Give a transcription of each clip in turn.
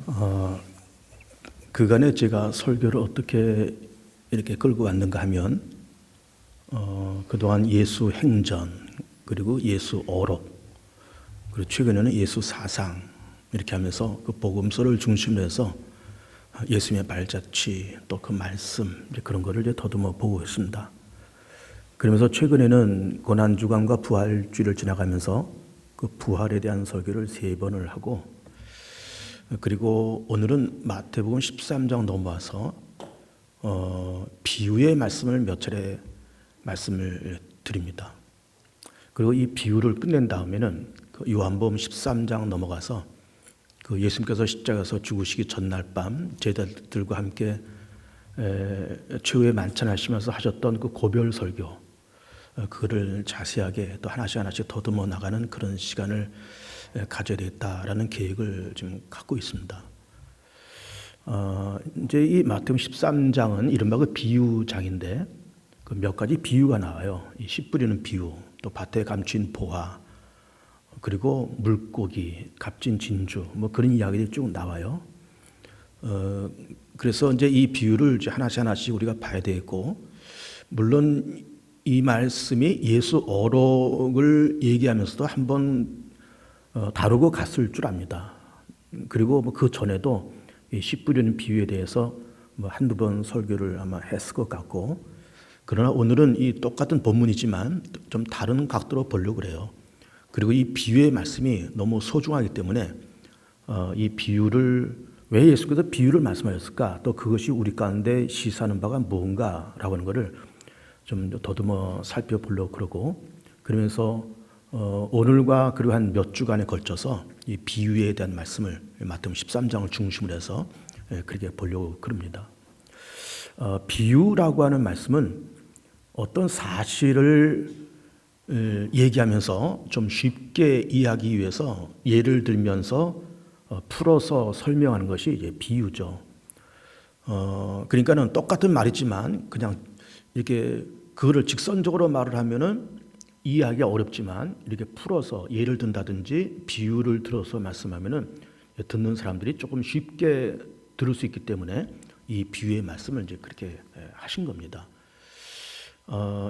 어, 그간에 제가 설교를 어떻게 이렇게 끌고 왔는가 하면 그동안 예수 행전, 그리고 예수 어록, 그리고 최근에는 예수 사상 이렇게 하면서 그 복음서를 중심으로 해서 예수님의 발자취, 또 그 말씀, 이제 그런 거를 이제 더듬어 보고 있습니다. 그러면서 최근에는 고난주간과 부활주일을 지나가면서 그 부활에 대한 설교를 3번을 하고, 그리고 오늘은 마태복음 13장 넘어와서 비유의 말씀을 몇 차례 말씀을 드립니다. 그리고 이 비유를 끝낸 다음에는 그 요한복음 13장 넘어가서 그 예수님께서 십자가에서 죽으시기 전날 밤 제자들과 함께 최후의 만찬하시면서 하셨던 그 고별 설교, 그거를 자세하게 또 하나씩 더듬어 나가는 그런 시간을 가져야 되겠다라는 계획을 지금 갖고 있습니다. 이제 이 마태복음 13장은 이른바 그 비유장인데 그 몇 가지 비유가 나와요. 이 씨 뿌리는 비유, 또 밭에 감춘 보화, 그리고 물고기, 값진 진주, 뭐 그런 이야기들이 쭉 나와요. 그래서 이제 이 비유를 이제 하나씩 우리가 봐야 되겠고, 물론 이 말씀이 예수 어록을 얘기하면서도 한번 다루고 갔을 줄 압니다. 그리고 뭐 그 전에도 이 씨 뿌리는 비유에 대해서 뭐 한두 번 설교를 아마 했을 것 같고, 그러나 오늘은 이 똑같은 본문이지만 좀 다른 각도로 보려고 그래요. 그리고 이 비유의 말씀이 너무 소중하기 때문에 이 비유를 왜 예수께서 비유를 말씀하셨을까? 또 그것이 우리 가운데 시사하는 바가 무언가라고 하는 것을 좀 더듬어 살펴보려고 그러고, 그러면서 오늘과 그리고 한 몇 주간에 걸쳐서 이 비유에 대한 말씀을 마태복음 13장을 중심으로 해서 그렇게 보려고 그럽니다. 비유라고 하는 말씀은 어떤 사실을 얘기하면서 좀 쉽게 이해하기 위해서 예를 들면서 풀어서 설명하는 것이 이제 비유죠. 그러니까는 똑같은 말이지만 그냥 이렇게 그거를 직선적으로 말을 하면은 이해하기가 어렵지만 이렇게 풀어서 예를 든다든지 비유를 들어서 말씀하면은 듣는 사람들이 조금 쉽게 들을 수 있기 때문에 이 비유의 말씀을 이제 그렇게 하신 겁니다.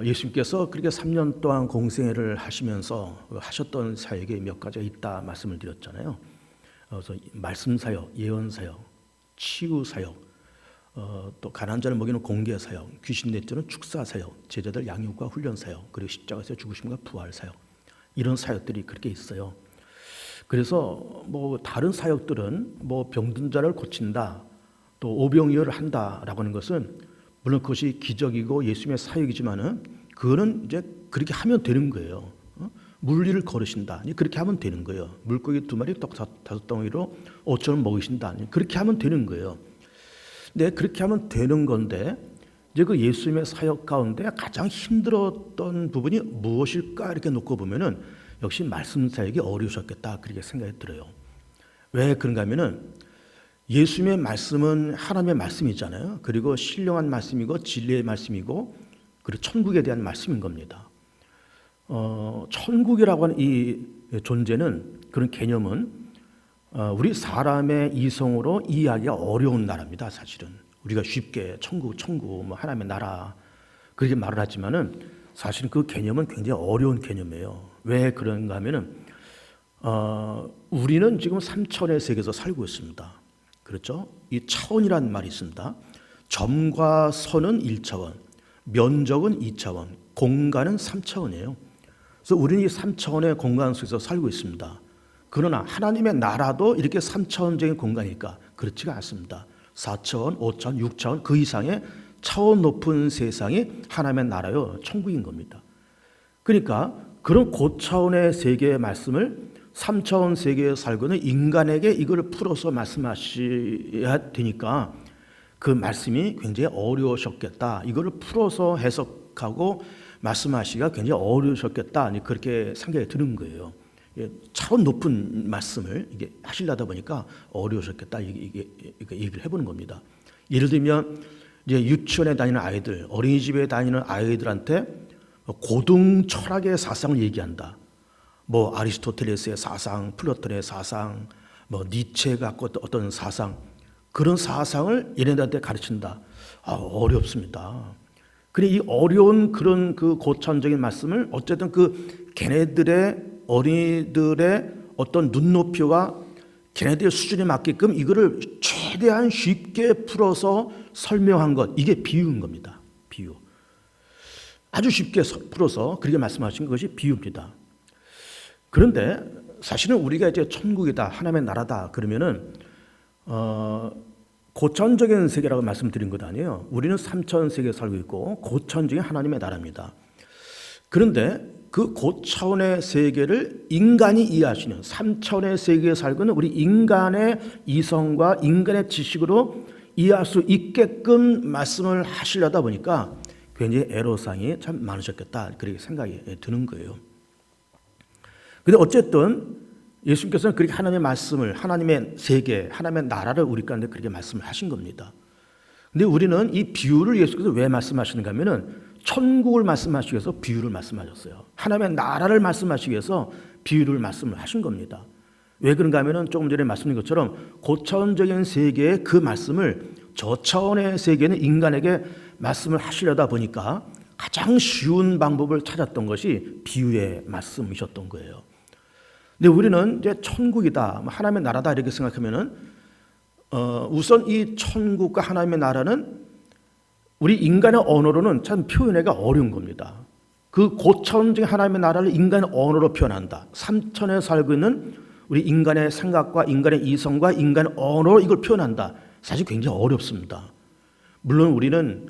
예수님께서 그렇게 3년 동안 공생애를 하시면서 하셨던 사역에 몇 가지가 있다 말씀을 드렸잖아요. 그래서 말씀 사역, 예언 사역, 치유 사역, 또 가난한 자를 먹이는 공개 사역, 귀신 내쫓는 축사 사역, 제자들 양육과 훈련 사역, 그리고 십자가에서 죽으심과 부활 사역, 이런 사역들이 그렇게 있어요. 그래서 뭐 다른 사역들은 뭐 병든 자를 고친다, 또 오병이어를 한다라고 하는 것은 물론 그것이 기적이고 예수님의 사역이지만은 그거는 이제 그렇게 하면 되는 거예요. 물리를 걸으신다, 그렇게 하면 되는 거예요. 물고기 2마리 떡 5덩이로 5,000원 먹이신다, 그렇게 하면 되는 거예요. 근데 그렇게 하면 되는 건데 이제 그 예수님의 사역 가운데 가장 힘들었던 부분이 무엇일까 이렇게 놓고 보면은 역시 말씀 사역이 어려우셨겠다 그렇게 생각이 들어요. 왜 그런가 하면은 예수님의 말씀은 하나님의 말씀이잖아요. 그리고 신령한 말씀이고 진리의 말씀이고 그리고 천국에 대한 말씀인 겁니다. 천국이라고 하는 이 존재는, 그런 개념은 우리 사람의 이성으로 이해하기가 어려운 나라입니다. 사실은 우리가 쉽게 천국 뭐 하나님의 나라 그렇게 말을 하지만은 사실 그 개념은 굉장히 어려운 개념이에요. 왜 그런가 하면은 우리는 지금 3차원의 세계에서 살고 있습니다. 그렇죠? 이 차원이라는 말이 있습니다. 점과 선은 1차원, 면적은 2차원, 공간은 3차원이에요. 그래서 우리는 이 3차원의 공간 속에서 살고 있습니다. 그러나 하나님의 나라도 이렇게 3차원적인 공간일까? 그렇지가 않습니다. 4차원, 5차원, 6차원 그 이상의 차원 높은 세상이 하나님의 나라요, 천국인 겁니다. 그러니까 그런 고차원의 세계의 말씀을 3차원 세계에 살고 있는 인간에게 이걸 풀어서 말씀하셔야 되니까 그 말씀이 굉장히 어려우셨겠다. 이걸 풀어서 해석하고 말씀하시기가 굉장히 어려우셨겠다. 그렇게 생각이 드는 거예요. 차원 높은 말씀을 이게 하시려다 보니까 어려우셨겠다. 이게 얘기를 해보는 겁니다. 예를 들면 이제 유치원에 다니는 아이들, 어린이집에 다니는 아이들한테 고등 철학의 사상을 얘기한다. 뭐 아리스토텔레스의 사상, 플라톤의 사상, 뭐 니체가 갖고 어떤 사상, 그런 사상을 얘네들한테 가르친다. 어렵습니다. 그래 이 어려운 그런 그 고차원적인 말씀을 어쨌든 그 걔네들의 어린이들의 어떤 눈높이와 걔네들의 수준에 맞게끔 이거를 최대한 쉽게 풀어서 설명한 것, 이게 비유인 겁니다. 비유. 아주 쉽게 풀어서 그렇게 말씀하신 것이 비유입니다. 그런데 사실은 우리가 이제 천국이다, 하나님의 나라다 그러면은 고차원적인 세계라고 말씀드린 것 아니에요. 우리는 3차원 세계에 살고 있고 고차원적인 하나님의 나라입니다. 그런데 그 고차원의 세계를 인간이 이해하시는 3차원의 세계에 살고 있는 우리 인간의 이성과 인간의 지식으로 이해할 수 있게끔 말씀을 하시려다 보니까 굉장히 애로사항이 참 많으셨겠다 그렇게 생각이 드는 거예요. 근데 어쨌든 예수님께서는 그렇게 하나님의 말씀을, 하나님의 세계, 하나님의 나라를 우리 가운데 그렇게 말씀을 하신 겁니다. 근데 우리는 이 비유를 예수께서 왜 말씀하시는가 하면은 천국을 말씀하시기 위해서 비유를 말씀하셨어요. 하나님의 나라를 말씀하시기 위해서 비유를 말씀을 하신 겁니다. 왜 그런가 하면은 조금 전에 말씀드린 것처럼 고차원적인 세계의 그 말씀을 저차원의 세계는 인간에게 말씀을 하시려다 보니까 가장 쉬운 방법을 찾았던 것이 비유의 말씀이셨던 거예요. 근데 우리는 이제 천국이다, 하나님의 나라다 이렇게 생각하면은 우선 이 천국과 하나님의 나라는 우리 인간의 언어로는 참 표현하기가 어려운 겁니다. 그 고차원적인 하나님의 나라를 인간의 언어로 표현한다. 삼천에 살고 있는 우리 인간의 생각과 인간의 이성과 인간의 언어로 이걸 표현한다. 사실 굉장히 어렵습니다. 물론 우리는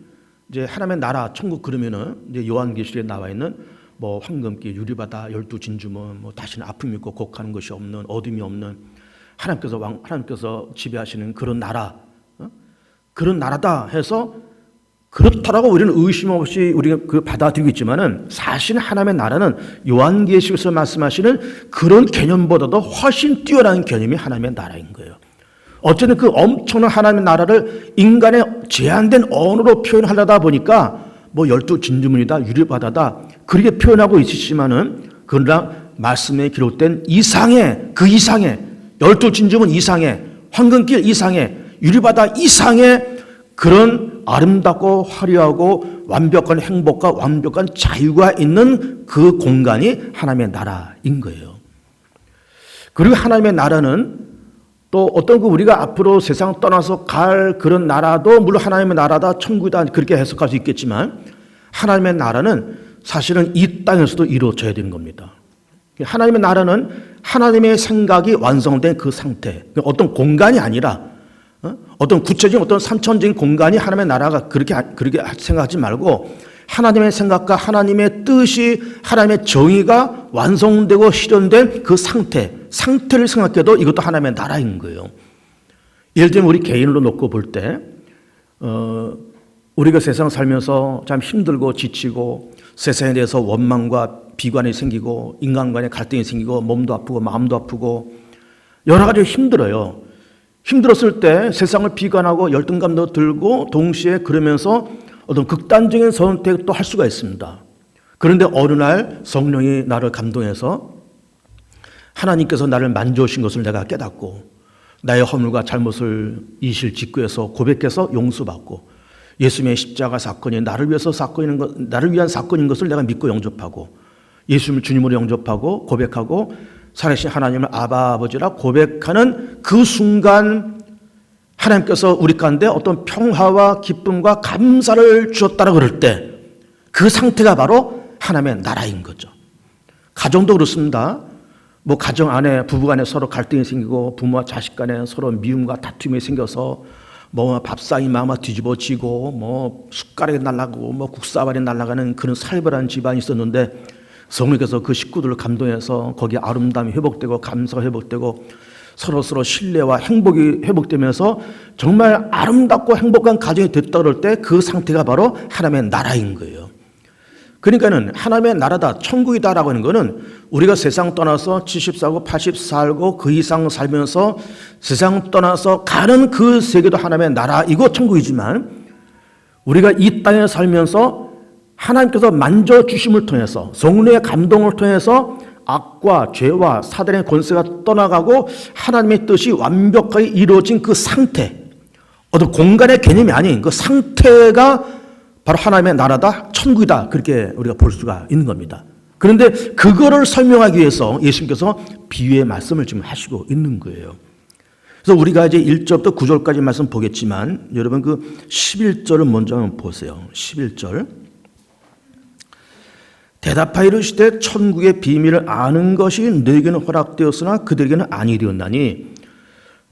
이제 하나님의 나라, 천국 그러면은 이제 요한계시록에 나와 있는 뭐 황금길, 유리바다, 12진주문, 뭐 다시는 아픔이 있고 곡하는 것이 없는, 어둠이 없는 하나님께서 지배하시는 그런 나라, 그런 나라다 해서 그렇다라고 우리는 의심 없이 우리가 그 받아들이고 있지만은 사실 하나님의 나라는 요한계시록에서 말씀하시는 그런 개념보다도 훨씬 뛰어난 개념이 하나님의 나라인 거예요. 어쨌든 그 엄청난 하나님의 나라를 인간의 제한된 언어로 표현하려다 보니까 뭐 12진주문이다, 유리바다다 그렇게 표현하고 있으시지만은 그러나 말씀에 기록된 이상의 그 이상의 12진주문 이상의 황금길 이상의 유리바다 이상의 그런 아름답고 화려하고 완벽한 행복과 완벽한 자유가 있는 그 공간이 하나님의 나라인 거예요. 그리고 하나님의 나라는 또 어떤 그 우리가 앞으로 세상 떠나서 갈 그런 나라도 물론 하나님의 나라다, 천국이다 그렇게 해석할 수 있겠지만 하나님의 나라는 사실은 이 땅에서도 이루어져야 되는 겁니다. 하나님의 나라는 하나님의 생각이 완성된 그 상태, 어떤 공간이 아니라 어떤 구체적인 어떤 삼천적인 공간이 하나님의 나라가 그렇게 생각하지 말고 하나님의 생각과 하나님의 뜻이 하나님의 정의가 완성되고 실현된 그 상태를 생각해도 이것도 하나님의 나라인 거예요. 예를 들면 우리 개인으로 놓고 볼 때 우리가 세상 살면서 참 힘들고 지치고 세상에 대해서 원망과 비관이 생기고 인간간의 갈등이 생기고 몸도 아프고 마음도 아프고 여러 가지 힘들어요. 힘들었을 때 세상을 비관하고 열등감도 들고 동시에 그러면서 어떤 극단적인 선택도 할 수가 있습니다. 그런데 어느 날 성령이 나를 감동해서 하나님께서 나를 만져오신 것을 내가 깨닫고 나의 허물과 잘못을 이실 직구해서 고백해서 용서받고 예수님의 십자가 사건이 나를 위한 사건인 것을 내가 믿고 영접하고 예수님을 주님으로 영접하고 고백하고 살아계신 하나님을 아버지라 고백하는 그 순간 하나님께서 우리 가운데 어떤 평화와 기쁨과 감사를 주셨다라고 그럴 때 그 상태가 바로 하나님의 나라인 거죠. 가정도 그렇습니다. 뭐 가정 안에 부부 간에 서로 갈등이 생기고 부모와 자식 간에 서로 미움과 다툼이 생겨서 뭐 밥상이 막 뒤집어지고 뭐 숟가락이 날아가고 뭐 국사발이 날아가는 그런 살벌한 집안이 있었는데 성령께서 그 식구들을 감동해서 거기에 아름다움이 회복되고 감사가 회복되고 서로 신뢰와 행복이 회복되면서 정말 아름답고 행복한 가정이 됐다 그럴 때 그 상태가 바로 하나님의 나라인 거예요. 그러니까는 하나님의 나라다, 천국이다라고 하는 거는 우리가 세상 떠나서 70 살고 80 살고 그 이상 살면서 세상 떠나서 가는 그 세계도 하나님의 나라이고 천국이지만 우리가 이 땅에 살면서 하나님께서 만져주심을 통해서 성령의 감동을 통해서 악과 죄와 사단의 권세가 떠나가고 하나님의 뜻이 완벽하게 이루어진 그 상태, 어떤 공간의 개념이 아닌 그 상태가 바로 하나님의 나라다, 천국이다, 그렇게 우리가 볼 수가 있는 겁니다. 그런데 그거를 설명하기 위해서 예수님께서 비유의 말씀을 지금 하시고 있는 거예요. 그래서 우리가 이제 1절부터 9절까지 말씀 보겠지만 여러분 그 11절을 먼저 한번 보세요. 11절. 대답하여 이르시되 천국의 비밀을 아는 것이 너에게는 허락되었으나 그들에게는 아니 되었나니.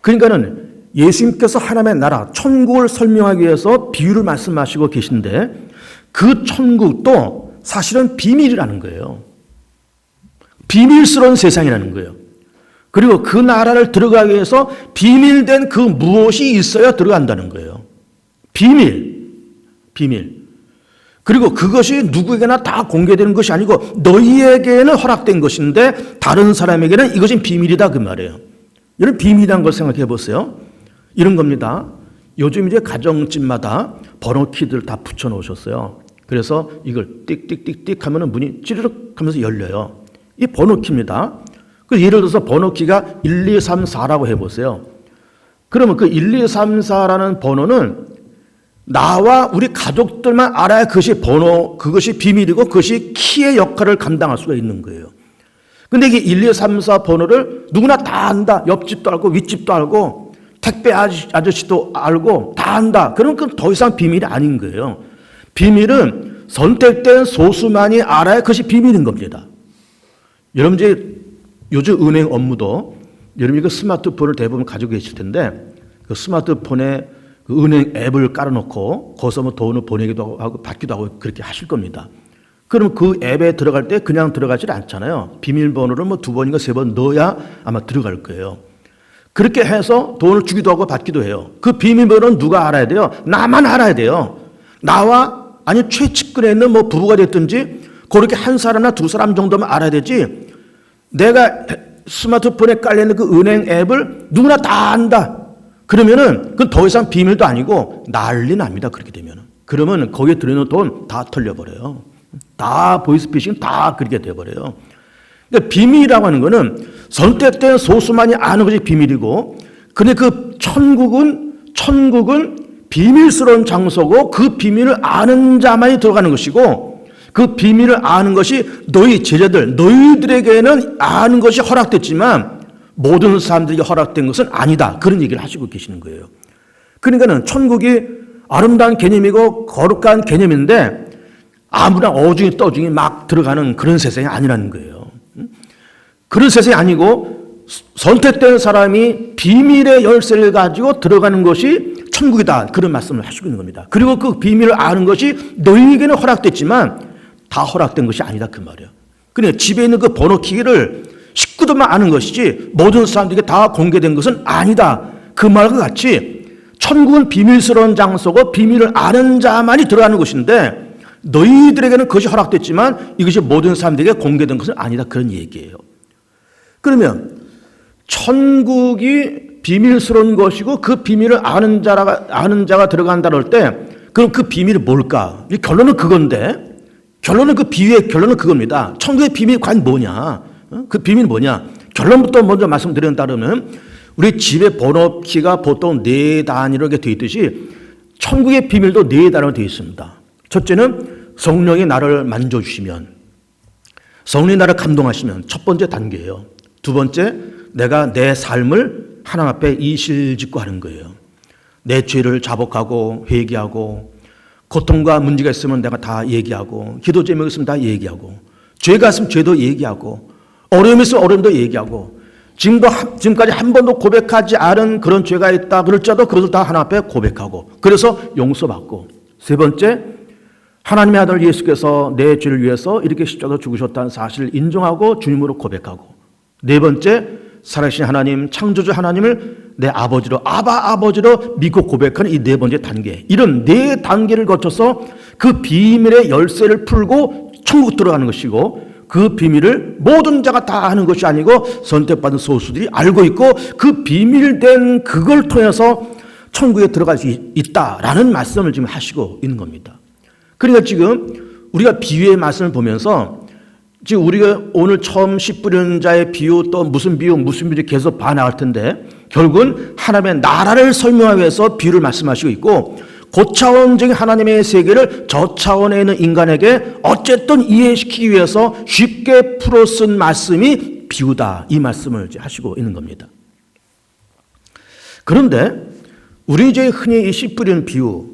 그러니까는 예수님께서 하나님의 나라 천국을 설명하기 위해서 비유를 말씀하시고 계신데 그 천국도 사실은 비밀이라는 거예요. 비밀스러운 세상이라는 거예요. 그리고 그 나라를 들어가기 위해서 비밀된 그 무엇이 있어야 들어간다는 거예요. 비밀. 그리고 그것이 누구에게나 다 공개되는 것이 아니고 너희에게는 허락된 것인데 다른 사람에게는 이것이 비밀이다 그 말이에요. 이런 비밀이라는 걸 생각해 보세요. 이런 겁니다. 요즘 이제 가정집마다 번호키들 다 붙여 놓으셨어요. 그래서 이걸 띡띡띡띡 하면 문이 찌르륵 하면서 열려요. 이 번호키입니다. 예를 들어서 번호키가 1, 2, 3, 4라고 해보세요. 그러면 그 1, 2, 3, 4라는 번호는 나와 우리 가족들만 알아야 그것이 번호, 그것이 비밀이고 그것이 키의 역할을 감당할 수가 있는 거예요. 근데 이게 1, 2, 3, 4 번호를 누구나 다 안다. 옆집도 알고 윗집도 알고 택배 아저씨도 알고 다 안다. 그럼 그건 더 이상 비밀이 아닌 거예요. 비밀은 선택된 소수만이 알아야 그것이 비밀인 겁니다. 여러분 이제 요즘 은행 업무도 여러분이 그 스마트폰을 대부분 가지고 계실 텐데 그 스마트폰에 그 은행 앱을 깔아놓고 거기서 뭐 돈을 보내기도 하고 받기도 하고 그렇게 하실 겁니다. 그럼 그 앱에 들어갈 때 그냥 들어가질 않잖아요. 비밀번호를 뭐 2번인가 3번 넣어야 아마 들어갈 거예요. 그렇게 해서 돈을 주기도 하고 받기도 해요. 그 비밀번호는 누가 알아야 돼요? 나만 알아야 돼요. 나와 아니 최측근에 있는 뭐 부부가 됐든지 그렇게 한 사람이나 두 사람 정도만 알아야 되지. 내가 스마트폰에 깔려있는 그 은행 앱을 누구나 다 안다. 그러면은 그건 더 이상 비밀도 아니고 난리 납니다. 그렇게 되면은. 그러면 거기에 들어있는 돈 다 털려버려요. 다 보이스피싱 다 그렇게 돼버려요. 그러니까 비밀이라고 하는 거는 선택된 소수만이 아는 것이 비밀이고, 근데 그 천국은 비밀스러운 장소고 그 비밀을 아는 자만이 들어가는 것이고, 그 비밀을 아는 것이 너희 제자들, 너희들에게는 아는 것이 허락됐지만 모든 사람들에게 허락된 것은 아니다. 그런 얘기를 하시고 계시는 거예요. 그러니까는 천국이 아름다운 개념이고 거룩한 개념인데 아무나 어중이 떠중이 막 들어가는 그런 세상이 아니라는 거예요. 그런 세상이 아니고 선택된 사람이 비밀의 열쇠를 가지고 들어가는 것이 천국이다. 그런 말씀을 하시고 있는 겁니다. 그리고 그 비밀을 아는 것이 너희에게는 허락됐지만 다 허락된 것이 아니다. 그 말이에요. 그러니까 집에 있는 그 번호키를 식구들만 아는 것이지 모든 사람들에게 다 공개된 것은 아니다. 그 말과 같이 천국은 비밀스러운 장소고 비밀을 아는 자만이 들어가는 것인데 너희들에게는 그것이 허락됐지만 이것이 모든 사람들에게 공개된 것은 아니다. 그런 얘기예요. 그러면 천국이 비밀스러운 것이고 그 비밀을 아는 자가 들어간다 할 때 그럼 그 비밀이 뭘까? 결론은 그건데 결론은 그 비유의 결론은 그겁니다. 천국의 비밀이 과연 뭐냐? 그 비밀이 뭐냐? 결론부터 먼저 말씀드린다면 우리 집의 번호키가 보통 4단위로 되어 있듯이 천국의 비밀도 4단위로 되어 있습니다. 첫째는 성령이 나를 만져주시면, 성령이 나를 감동하시면 첫 번째 단계예요. 두 번째, 내가 내 삶을 하나님 앞에 이실직고 하는 거예요. 내 죄를 자복하고 회개하고 고통과 문제가 있으면 내가 다 얘기하고 기도 제목이 있으면 다 얘기하고 죄가 있으면 죄도 얘기하고 어려움이 있으면 어려움도 얘기하고 지금까지 한 번도 고백하지 않은 그런 죄가 있다 그럴지라도 그것을 다 하나님 앞에 고백하고 그래서 용서받고 세 번째, 하나님의 아들 예수께서 내 죄를 위해서 이렇게 십자가에 죽으셨다는 사실을 인정하고 주님으로 고백하고 네 번째, 살아계신 하나님, 창조주 하나님을 내 아버지로 아버지로 믿고 고백하는 이 네 번째 단계, 이런 네 단계를 거쳐서 그 비밀의 열쇠를 풀고 천국 들어가는 것이고 그 비밀을 모든 자가 다 아는 것이 아니고 선택받은 소수들이 알고 있고 그 비밀된 그걸 통해서 천국에 들어갈 수 있다라는 말씀을 지금 하시고 있는 겁니다. 그러니까 지금 우리가 비유의 말씀을 보면서 지금 우리가 오늘 처음 씨 뿌리는 자의 비유, 또 무슨 비유 계속 봐나갈 텐데, 결국은 하나님의 나라를 설명하기 위해서 비유를 말씀하시고 있고, 고차원적인 하나님의 세계를 저차원에 있는 인간에게 어쨌든 이해시키기 위해서 쉽게 풀어 쓴 말씀이 비유다, 이 말씀을 이제 하시고 있는 겁니다. 그런데 우리 이제 흔히 이 씨 뿌리는 비유,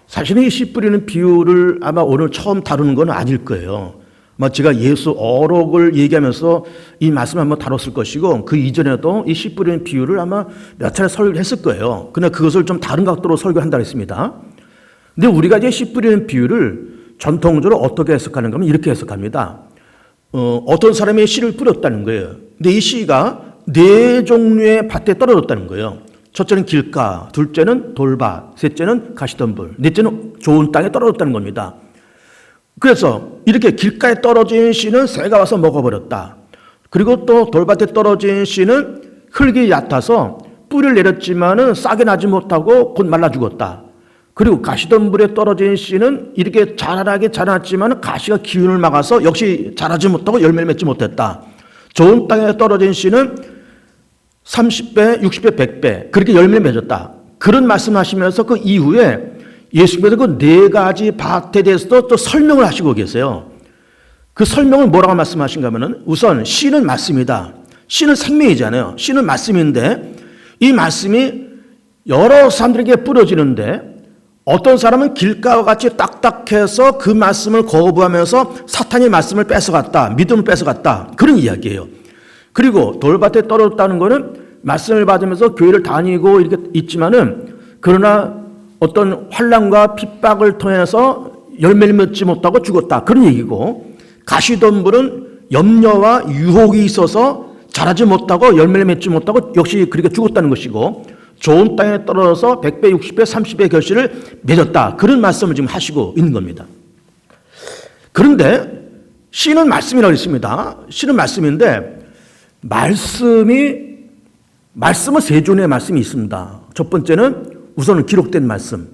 사실은 이 씨 뿌리는 비유를 아마 오늘 처음 다루는 건 아닐 거예요. 제가 예수 어록을 얘기하면서 이 말씀을 한번 다뤘을 것이고, 그 이전에도 이 씨 뿌리는 비유를 아마 몇 차례 설교를 했을 거예요. 그러나 그것을 좀 다른 각도로 설교한다고 했습니다. 근데 우리가 이제 씨 뿌리는 비유를 전통적으로 어떻게 해석하는 거면 이렇게 해석합니다. 어떤 사람이 씨를 뿌렸다는 거예요. 근데 이 씨가 네 종류의 밭에 떨어졌다는 거예요. 첫째는 길가, 둘째는 돌밭, 셋째는 가시덤불, 넷째는 좋은 땅에 떨어졌다는 겁니다. 그래서 이렇게 길가에 떨어진 씨는 새가 와서 먹어버렸다. 그리고 또 돌밭에 떨어진 씨는 흙이 얕아서 뿌리를 내렸지만은 싹이 나지 못하고 곧 말라 죽었다. 그리고 가시덤불에 떨어진 씨는 이렇게 자라나게 자랐지만 가시가 기운을 막아서 역시 자라지 못하고 열매를 맺지 못했다. 좋은 땅에 떨어진 씨는 30배, 60배, 100배 그렇게 열매를 맺었다. 그런 말씀하시면서 그 이후에 예수님께서 그 네 가지 밭에 대해서도 또 설명을 하시고 계세요. 그 설명을 뭐라고 말씀하신가 하면은, 우선 씨는 말씀이다. 씨는 생명이잖아요. 씨는 말씀인데 이 말씀이 여러 사람들에게 뿌려지는데, 어떤 사람은 길가와 같이 딱딱해서 그 말씀을 거부하면서 사탄이 말씀을 뺏어갔다, 믿음을 뺏어갔다, 그런 이야기예요. 그리고 돌밭에 떨어졌다는 거는 말씀을 받으면서 교회를 다니고 이렇게 있지만은, 그러나 어떤 환난과 핍박을 통해서 열매를 맺지 못하고 죽었다, 그런 얘기고, 가시덤불은 염려와 유혹이 있어서 자라지 못하고 열매를 맺지 못하고 역시 그렇게 죽었다는 것이고, 좋은 땅에 떨어져서 100배, 60배, 30배 결실을 맺었다, 그런 말씀을 지금 하시고 있는 겁니다. 그런데 씨는 말씀이라고 했습니다. 씨는 말씀인데, 말씀은 세 종류의 말씀이 있습니다. 첫 번째는 우선은 기록된 말씀,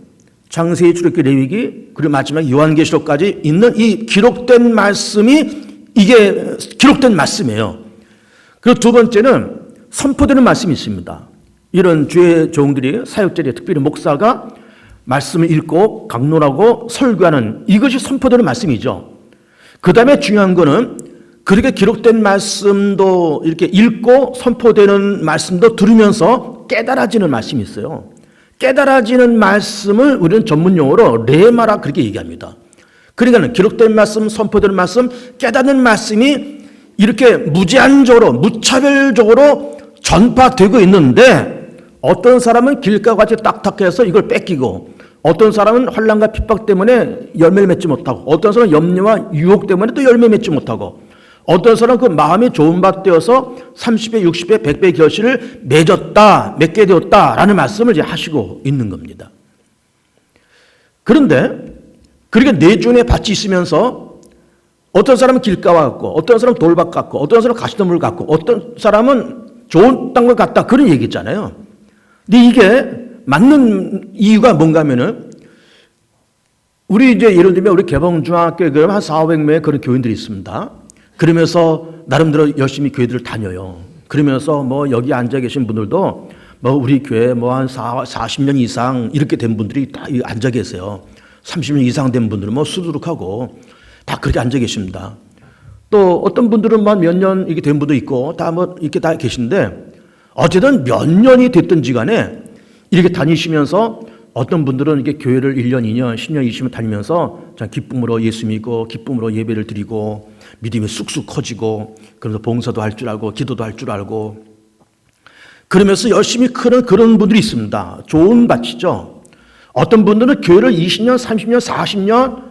창세기, 출애굽기, 레위기, 그리고 마지막 요한계시록까지 있는 이 기록된 말씀이 이게 기록된 말씀이에요. 그리고 두 번째는 선포되는 말씀이 있습니다. 이런 주의 종들이, 사역자들이, 특별히 목사가 말씀을 읽고 강론하고 설교하는, 이것이 선포되는 말씀이죠. 그 다음에 중요한 거는 그렇게 기록된 말씀도 이렇게 읽고 선포되는 말씀도 들으면서 깨달아지는 말씀이 있어요. 깨달아지는 말씀을 우리는 전문용어로 레마라 그렇게 얘기합니다. 그러니까 기록된 말씀, 선포되는 말씀, 깨닫는 말씀이 이렇게 무제한적으로, 무차별적으로 전파되고 있는데, 어떤 사람은 길가와 같이 딱딱해서 이걸 뺏기고, 어떤 사람은 환난과 핍박 때문에 열매를 맺지 못하고, 어떤 사람은 염려와 유혹 때문에 또 열매 맺지 못하고, 어떤 사람은 그 마음이 좋은 밭 되어서 30배, 60배, 100배 결실을 맺게 되었다라는 말씀을 이제 하시고 있는 겁니다. 그런데 그렇게 네 종의 밭이 있으면서 어떤 사람은 길가와 같고, 어떤 사람은 돌밭 같고, 어떤 사람은 가시덤불 같고, 어떤 사람은 좋은 땅을 갖다, 그런 얘기 있잖아요. 근데 이게 맞는 이유가 뭔가 하면은, 우리 이제 예를 들면 우리 개봉중학교에 그러면 한 400명의 그런 교인들이 있습니다. 그러면서 나름대로 열심히 교회들을 다녀요. 그러면서 여기 앉아 계신 분들도 우리 교회 한 40년 이상 이렇게 된 분들이 다 앉아 계세요. 30년 이상 된 분들은 수두룩하고 다 그렇게 앉아 계십니다. 또 어떤 분들은 몇 년 이렇게 된 분도 있고 다 이렇게 다 계신데, 어쨌든 몇 년이 됐든지 간에 이렇게 다니시면서 어떤 분들은 이렇게 교회를 1년, 2년, 10년, 20년 다니면서 기쁨으로 예수 믿고 기쁨으로 예배를 드리고 믿음이 쑥쑥 커지고, 그러면서 봉사도 할 줄 알고 기도도 할 줄 알고 그러면서 열심히 크는 그런 분들이 있습니다. 좋은 밭이죠. 어떤 분들은 교회를 20년, 30년, 40년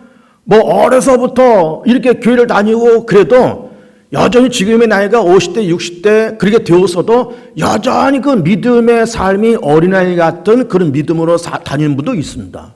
어려서부터 이렇게 교회를 다니고 그래도 여전히 지금의 나이가 50대, 60대 그렇게 되어서도 여전히 그 믿음의 삶이 어린아이 같은 그런 믿음으로 다니는 분도 있습니다.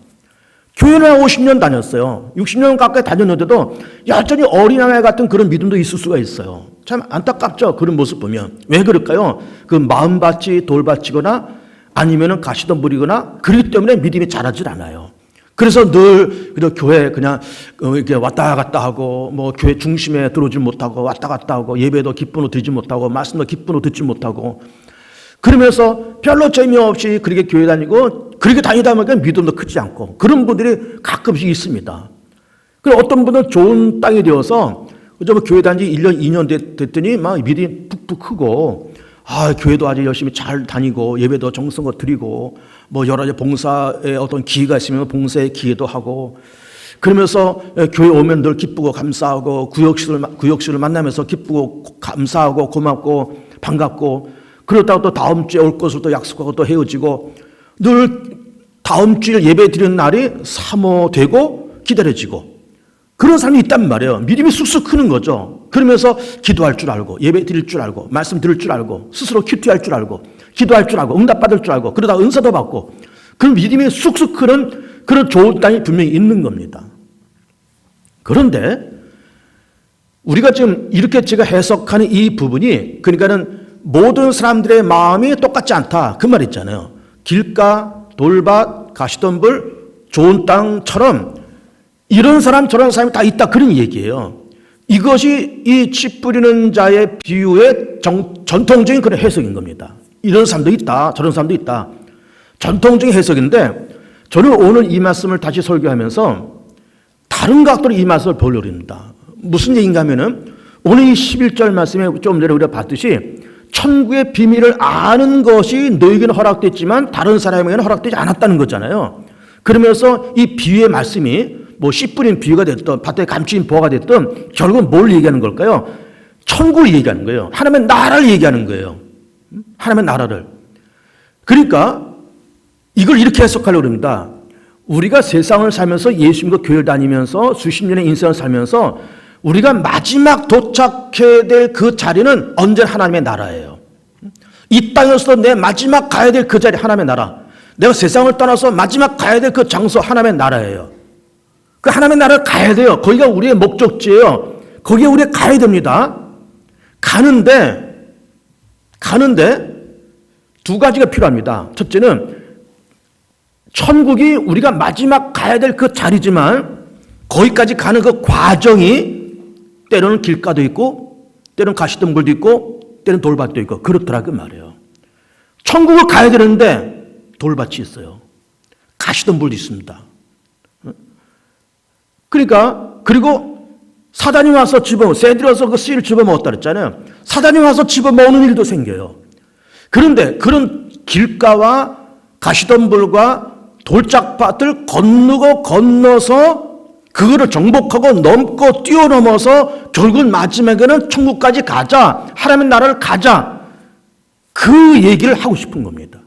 교회를 50년 다녔어요. 60년 가까이 다녔는데도 여전히 어린아이 같은 그런 믿음도 있을 수가 있어요. 참 안타깝죠, 그런 모습 보면. 왜 그럴까요? 그 마음밭이 돌밭이거나 아니면은 가시덤불이거나 그렇기 때문에 믿음이 자라질 않아요. 그래서 늘 교회 그냥 이렇게 왔다 갔다 하고 뭐 교회 중심에 들어오지 못하고 왔다 갔다 하고 예배도 기쁨으로 드리지 못하고 말씀도 기쁨으로 듣지 못하고 그러면서 별로 재미없이 그렇게 교회 다니고 그렇게 다니다 보니까 믿음도 크지 않고 그런 분들이 가끔씩 있습니다. 그리고 어떤 분은 좋은 땅이 되어서 뭐 교회 다닌 지 1년, 2년 됐더니 막 믿음이 푹푹 크고 교회도 아주 열심히 잘 다니고 예배도 정성껏 드리고 뭐 여러 가지 봉사에 어떤 기회가 있으면 봉사에 기회도 하고 그러면서 교회 오면 늘 기쁘고 감사하고 구역실을 만나면서 기쁘고 감사하고 고맙고 반갑고 그러다가 또 다음 주에 올 것을 또 약속하고 또 헤어지고 늘 다음 주에 예배 드리는 날이 사모되고 기다려지고 그런 사람이 있단 말이에요. 믿음이 쑥쑥 크는 거죠. 그러면서 기도할 줄 알고 예배 드릴 줄 알고 말씀 들을 줄 알고 스스로 큐티할 줄 알고 기도할 줄 알고 응답받을 줄 알고 그러다 은사도 받고 그런 믿음이 쑥쑥 크는 그런 좋은 땅이 분명히 있는 겁니다. 그런데 우리가 지금 이렇게 제가 해석하는 이 부분이 그러니까는 모든 사람들의 마음이 똑같지 않다 그 말 있잖아요. 길가, 돌밭, 가시덤불, 좋은 땅처럼 이런 사람 저런 사람이 다 있다 그런 얘기예요. 이것이 이 씨 뿌리는 자의 비유의 전통적인 그런 해석인 겁니다. 이런 사람도 있다 저런 사람도 있다 전통적인 해석인데 저는 오늘 이 말씀을 다시 설교하면서 다른 각도로 이 말씀을 보려고 합니다. 무슨 얘기인가 하면은 오늘 이 11절 말씀에 좀 전에 우리가 봤듯이 천국의 비밀을 아는 것이 너에게는 허락됐지만 다른 사람에게는 허락되지 않았다는 거잖아요. 그러면서 이 비유의 말씀이 뭐 씨 뿌린 비유가 됐든 밭에 감추인 보화가 됐든 결국은 뭘 얘기하는 걸까요? 천국을 얘기하는 거예요. 하나님의 나라를 얘기하는 거예요. 하나님의 나라를. 그러니까 이걸 이렇게 해석하려고 합니다. 우리가 세상을 살면서 예수님과 교회를 다니면서 수십 년의 인생을 살면서 우리가 마지막 도착해야 될 그 자리는 언제나 하나님의 나라예요. 이 땅에서도 내 마지막 가야 될 그 자리 하나님의 나라. 내가 세상을 떠나서 마지막 가야 될 그 장소 하나님의 나라예요. 그 하나님의 나라를 가야 돼요. 거기가 우리의 목적지예요. 거기에 우리가 가야 됩니다. 가는데 두 가지가 필요합니다. 첫째는 천국이 우리가 마지막 가야 될 그 자리지만 거기까지 가는 그 과정이 때로는 길가도 있고 때로는 가시덤불도 있고 때로는 돌밭도 있고 그렇더라 그 말이에요. 천국을 가야 되는데 돌밭이 있어요. 가시덤불도 있습니다. 그러니까 그리고 사단이 와서 새들이 와서 그 씨를 집어먹었다 그랬잖아요. 사단이 와서 집어먹는 일도 생겨요. 그런데 그런 길가와 가시덤불과 돌짝밭을 건너서 그거를 정복하고 넘고 뛰어넘어서 결국은 마지막에는 천국까지 가자. 하나님의 나라를 가자. 그 얘기를 하고 싶은 겁니다.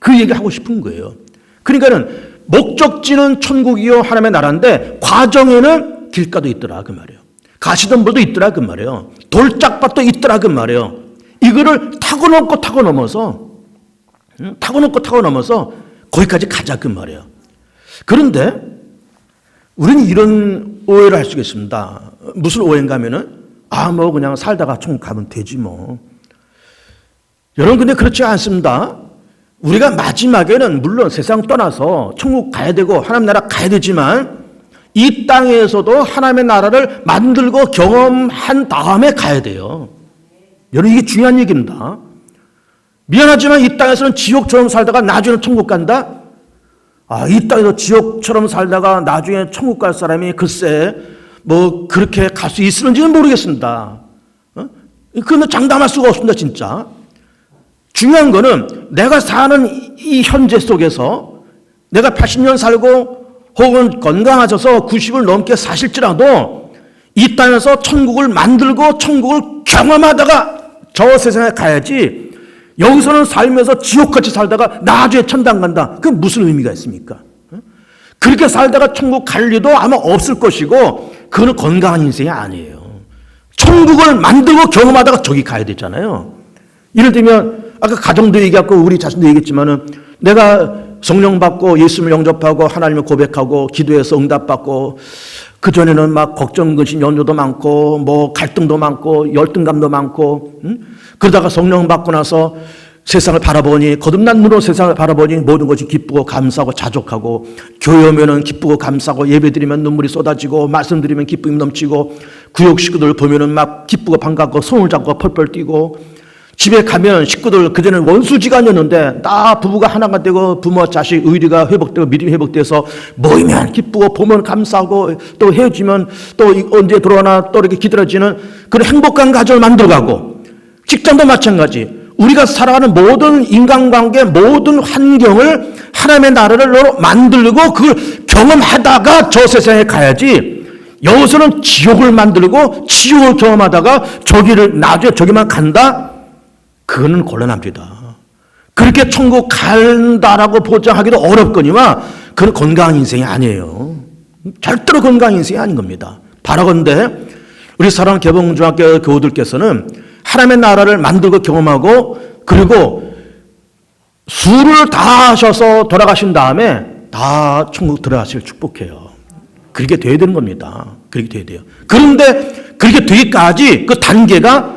그 얘기를 하고 싶은 거예요. 그러니까는 목적지는 천국이요 하나님의 나라인데 과정에는 길가도 있더라 그 말이에요. 가시덤불도 있더라 그 말이에요. 돌짝밭도 있더라 그 말이에요. 이거를 타고 넘어서 거기까지 가자 그 말이에요. 그런데 우리는 이런 오해를 할 수가 있습니다. 무슨 오해인가 하면은 뭐 그냥 살다가 천국 가면 되지 뭐. 여러분 근데 그렇지 않습니다. 우리가 마지막에는 물론 세상 떠나서 천국 가야 되고 하나님 나라 가야 되지만 이 땅에서도 하나님의 나라를 만들고 경험한 다음에 가야 돼요. 여러분 이게 중요한 얘기입니다. 미안하지만 이 땅에서는 지옥처럼 살다가 나중에는 천국 간다? 이 땅에서 지옥처럼 살다가 나중에 천국 갈 사람이 글쎄 뭐 그렇게 갈 수 있을지는 모르겠습니다. 그건 장담할 수가 없습니다 진짜. 중요한 거는 내가 사는 이 현재 속에서 내가 80년 살고 혹은 건강하셔서 90을 넘게 사실지라도 이 땅에서 천국을 만들고 천국을 경험하다가 저 세상에 가야지 여기서는 살면서 지옥같이 살다가 나중에 천당 간다. 그게 무슨 의미가 있습니까? 그렇게 살다가 천국 갈 리도 아마 없을 것이고 그거는 건강한 인생이 아니에요. 천국을 만들고 경험하다가 저기 가야 되잖아요. 예를 들면 아까 가정도 얘기했고 우리 자신도 얘기했지만은 내가 성령 받고 예수님을 영접하고 하나님을 고백하고 기도해서 응답받고 그 전에는 막 걱정, 근심, 연조도 많고 뭐 갈등도 많고 열등감도 많고 그러다가 성령 받고 나서 세상을 바라보니, 거듭난 눈으로 세상을 바라보니 모든 것이 기쁘고 감사하고 자족하고, 교회 오면은 기쁘고 감사하고, 예배드리면 눈물이 쏟아지고, 말씀드리면 기쁨이 넘치고, 구역 식구들 보면은 막 기쁘고 반갑고 손을 잡고 펄펄 뛰고, 집에 가면 식구들, 그전에는 원수지간이었는데 다 부부가 하나가 되고 부모와 자식 의리가 회복되고 믿음이 회복돼서 모이면 기쁘고 보면 감사하고, 또 헤어지면 또 언제 들어오나 또 이렇게 기다려지는 그런 행복한 가정을 만들어가고, 직장도 마찬가지. 우리가 살아가는 모든 인간관계, 모든 환경을 하나님의 나라를 만들고 그걸 경험하다가 저 세상에 가야지, 여기서는 지옥을 만들고 지옥을 경험하다가 저기를 나중에 저기만 간다? 그거는 곤란합니다. 그렇게 천국 간다라고 보장하기도 어렵거니와 그건 건강한 인생이 아니에요. 절대로 건강한 인생이 아닌 겁니다. 바라건대 우리 사랑하는 개봉중학교 교우들께서는 하나님의 나라를 만들고 경험하고, 그리고 수를 다 하셔서 돌아가신 다음에 다 천국 들어가실 축복해요. 그렇게 돼야 되는 겁니다. 그렇게 돼야 돼요. 그런데 그렇게 되기까지 그 단계가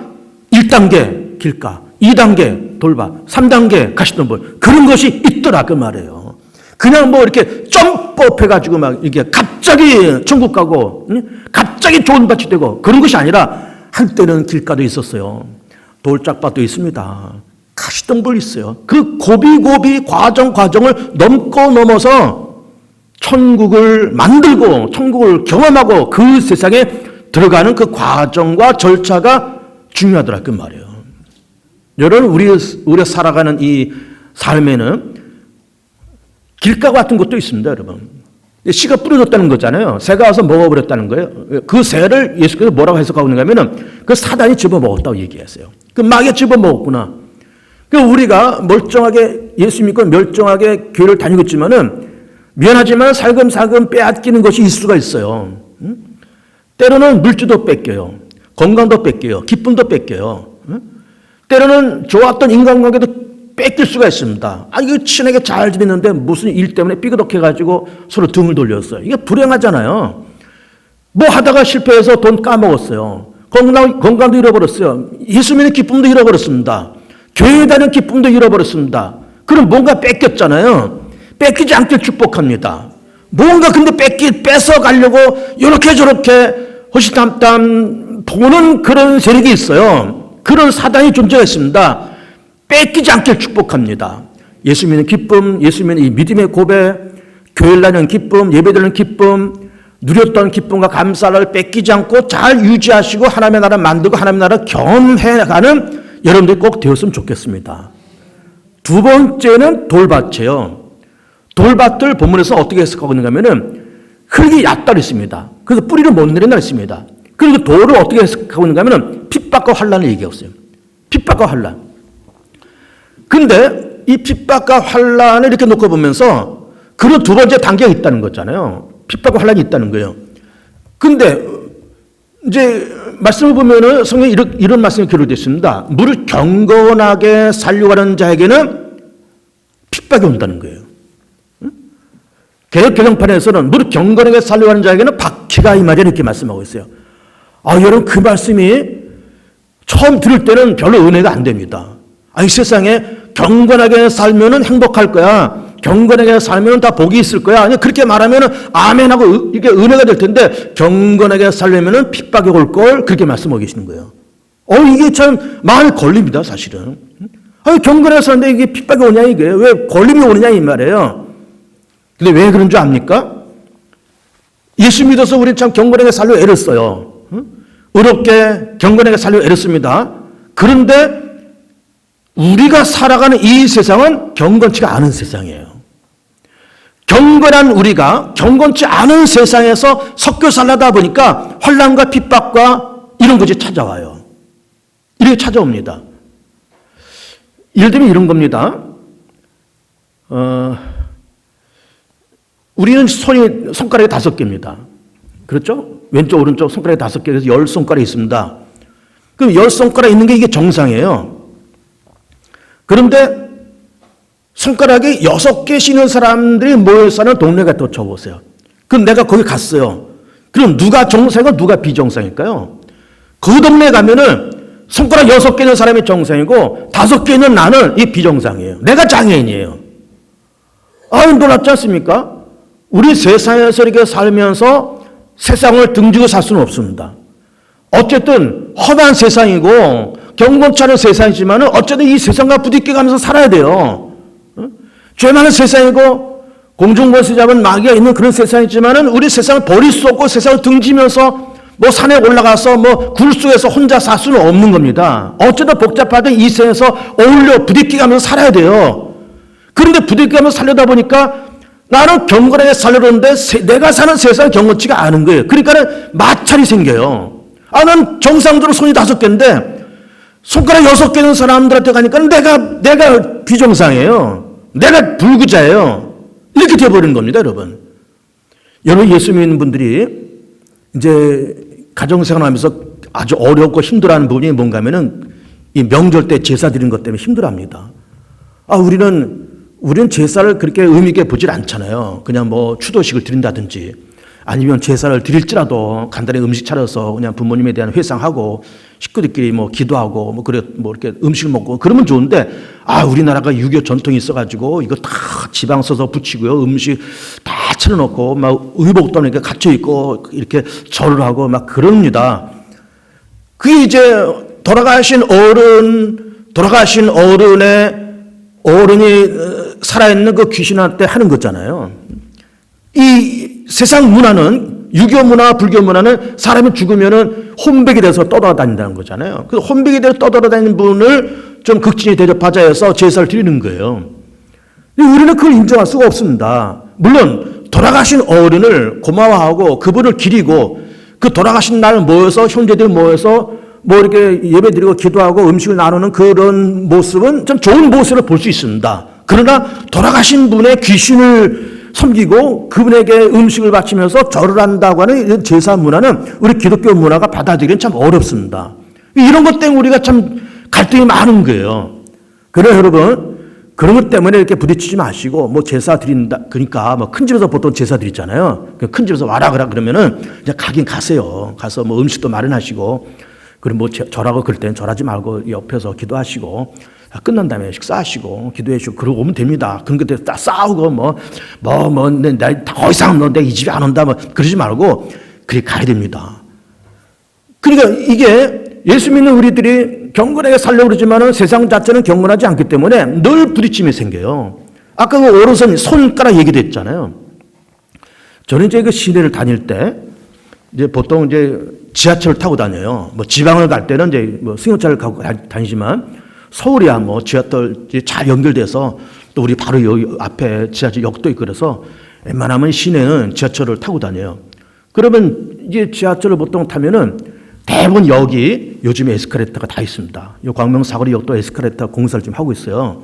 1단계 길가, 2단계 돌봐, 3단계 가시던 분, 그런 것이 있더라 그 말이에요. 그냥 뭐 이렇게 점프업 해가지고 막 이게 갑자기 천국 가고 갑자기 좋은 밭이 되고 그런 것이 아니라, 한때는 길가도 있었어요. 돌짝밭도 있습니다. 가시덤불 있어요. 그 고비고비 과정을 넘어서 천국을 만들고 천국을 경험하고 그 세상에 들어가는 그 과정과 절차가 중요하더라 그 말이에요. 여러분, 우리가 살아가는 이 삶에는 길가 같은 것도 있습니다, 여러분. 씨가 뿌려졌다는 거잖아요. 새가 와서 먹어버렸다는 거예요. 그 새를 예수께서 뭐라고 해석하고 있는가 하면은 그 사단이 집어먹었다고 얘기했어요. 그 마귀가 집어먹었구나. 그 우리가 멀쩡하게 예수 믿고 멀쩡하게 교회를 다니고 있지만은 미안하지만 살금살금 빼앗기는 것이 있을 수가 있어요. 때로는 물질도 뺏겨요. 건강도 뺏겨요. 기쁨도 뺏겨요. 때로는 좋았던 인간관계도 뺏길 수가 있습니다. 이거 친하게 잘 지냈는데 무슨 일 때문에 삐그덕해가지고 서로 등을 돌렸어요. 이게 불행하잖아요. 뭐 하다가 실패해서 돈 까먹었어요. 건강도 잃어버렸어요. 예수 믿는 기쁨도 잃어버렸습니다. 교회 다니는 기쁨도 잃어버렸습니다. 그럼 뭔가 뺏겼잖아요. 뺏기지 않길 축복합니다. 뭔가 근데 뺏어가려고 이렇게 저렇게 허시탐탐 보는 그런 세력이 있어요. 그런 사단이 존재했습니다. 뺏기지 않길 축복합니다. 예수 믿는 기쁨, 예수 믿는 이 믿음의 고백, 교회를 다니는 기쁨, 예배드리는 기쁨, 누렸던 기쁨과 감사를 뺏기지 않고 잘 유지하시고 하나님의 나라 만들고 하나님의 나라 경험해가는 여러분들이 꼭 되었으면 좋겠습니다. 두 번째는 돌밭이에요. 돌밭을 본문에서 어떻게 해석하고 있는가 하면은 흙이 얕다 있습니다. 그래서 뿌리를 못 내린다 있습니다. 그리고 돌을 어떻게 해석하고 있는가 하면은 핍박과 환란을 얘기하고 있어요. 핍박과 환란. 근데 이 핍박과 환란을 이렇게 놓고 보면서 그런 두 번째 단계가 있다는 거잖아요. 핍박과 환란이 있다는 거예요. 근데 이제 말씀을 보면은 성경에 이런 말씀이 기록되어 있습니다. 물을 경건하게 살려고 하는 자에게는 핍박이 온다는 거예요. 개역 개정판에서는 물을 경건하게 살려고 하는 자에게는 박해가 이 말이야 이렇게 말씀하고 있어요. 여러분, 그 말씀이 처음 들을 때는 별로 은혜가 안 됩니다. 이 세상에 경건하게 살면은 행복할 거야. 경건하게 살면은 다 복이 있을 거야. 그렇게 말하면은 아멘하고 이게 은혜가 될 텐데, 경건하게 살려면은 핍박이 올 걸 그렇게 말씀하고 계시는 거예요. 이게 참 마음에 걸립니다, 사실은. 경건하게 사는데 이게 핍박이 오냐 이게 왜 걸림이 오느냐 이 말이에요. 근데 왜 그런 줄 압니까? 예수 믿어서 우리는 참 경건하게 살려 애를 써요. 의롭게 경건하게 살려 애를 씁니다. 그런데 우리가 살아가는 이 세상은 경건치가 않은 세상이에요. 경건한 우리가 경건치 않은 세상에서 섞여 살다 보니까 환난과 핍박과 이런 것이 찾아와요. 이렇게 찾아옵니다. 예를 들면 이런 겁니다. 우리는 손가락이 5개입니다. 그렇죠? 왼쪽 오른쪽 손가락이 5개, 그래서 10손가락이 있습니다. 그럼 10손가락 있는 게 이게 정상이에요. 그런데 손가락이 6개 쉬는 사람들이 모여 사는 동네가 또 쳐보세요. 그럼 내가 거기 갔어요. 그럼 누가 정상이고 누가 비정상일까요? 그 동네에 가면은 손가락 6개 있는 사람이 정상이고 5개 있는 나는 이 비정상이에요. 내가 장애인이에요. 아유, 놀랍지 않습니까? 우리 세상에서 이렇게 살면서 세상을 등지고 살 수는 없습니다. 어쨌든 험한 세상이고 경건치 않은 세상이지만 어쨌든 이 세상과 부딪혀가면서 살아야 돼요. 죄 많은 세상이고 공중권세 잡은 마귀가 있는 그런 세상이지만 우리 세상을 버릴 수 없고 세상을 등지면서 뭐 산에 올라가서 뭐 굴 속에서 혼자 살 수는 없는 겁니다. 어쨌든 복잡하던 이 세상에서 어울려 부딪혀가면서 살아야 돼요. 그런데 부딪혀가면서 살려다 보니까 나는 경건하게 살려는데 내가 사는 세상은 경건치가 않은 거예요. 그러니까는 마찰이 생겨요. 아, 난 정상적으로 손이 5개인데 손가락 6개 있는 사람들한테 가니까 내가 비정상이에요. 내가 불구자예요. 이렇게 되어버리는 겁니다, 여러분. 여러분, 예수 믿는 분들이 이제 가정생활 하면서 아주 어렵고 힘들어하는 부분이 뭔가 하면은 이 명절 때 제사 드리는 것 때문에 힘들어합니다. 아, 우리는 제사를 그렇게 의미 있게 보질 않잖아요. 그냥 뭐 추도식을 드린다든지 아니면 제사를 드릴지라도 간단히 음식 차려서 그냥 부모님에 대한 회상하고 식구들끼리 뭐 기도하고 뭐 그래 뭐 이렇게 음식을 먹고 그러면 좋은데, 아, 우리나라가 유교 전통이 있어가지고 이거 다 지방 써서 붙이고요, 음식 다 차려놓고 막 의복도 이렇게 갇혀 있고 이렇게 절을 하고 막 그럽니다. 그게 이제 돌아가신 어른이 살아있는 그 귀신한테 하는 거잖아요. 이 세상 문화는, 유교 문화, 불교 문화는 사람이 죽으면은 혼백이 돼서 떠돌아다닌다는 거잖아요. 그 혼백이 돼서 떠돌아다니는 분을 좀 극진히 대접하자 해서 제사를 드리는 거예요. 우리는 그걸 인정할 수가 없습니다. 물론 돌아가신 어른을 고마워하고 그분을 기리고 그 돌아가신 날 모여서 형제들 모여서 뭐 이렇게 예배드리고 기도하고 음식을 나누는 그런 모습은 좀 좋은 모습을 볼 수 있습니다. 그러나 돌아가신 분의 귀신을 섬기고 그분에게 음식을 바치면서 절을 한다고 하는 이런 제사 문화는 우리 기독교 문화가 받아들이기는 참 어렵습니다. 이런 것 때문에 우리가 참 갈등이 많은 거예요. 그래요, 여러분. 그런 것 때문에 이렇게 부딪히지 마시고, 뭐 제사 드린다, 그러니까 뭐 큰 집에서 보통 제사 드리잖아요. 큰 집에서 와라 그러면은 이제 가긴 가세요. 가서 뭐 음식도 마련하시고, 그리고 뭐 절하고 그럴 때는 절하지 말고 옆에서 기도하시고, 끝난 다음에 식사하시고 기도해주시고 그러고 오면 됩니다. 그런 것들 딱 싸우고 더 이상 내가 이 집에 안 온다 뭐 그러지 말고 그렇게 가야 됩니다. 그러니까 이게 예수 믿는 우리들이 경건하게 살려고 그러지만은 세상 자체는 경건하지 않기 때문에 늘 부딪힘이 생겨요. 아까 그 오른손 손가락 얘기도 했잖아요. 저는 이제 그 시내를 다닐 때 이제 보통 이제 지하철을 타고 다녀요. 뭐 지방을 갈 때는 이제 뭐 승용차를 갖고 다니지만 서울이야 뭐 지하철 잘 연결돼서 또 우리 바로 여기 앞에 지하철 역도 있고 그래서 웬만하면 시내는 지하철을 타고 다녀요. 그러면 이제 지하철을 보통 타면은 대부분 역이 요즘에 에스컬레이터가 다 있습니다. 이 광명 사거리 역도 에스컬레이터 공사를 좀 하고 있어요.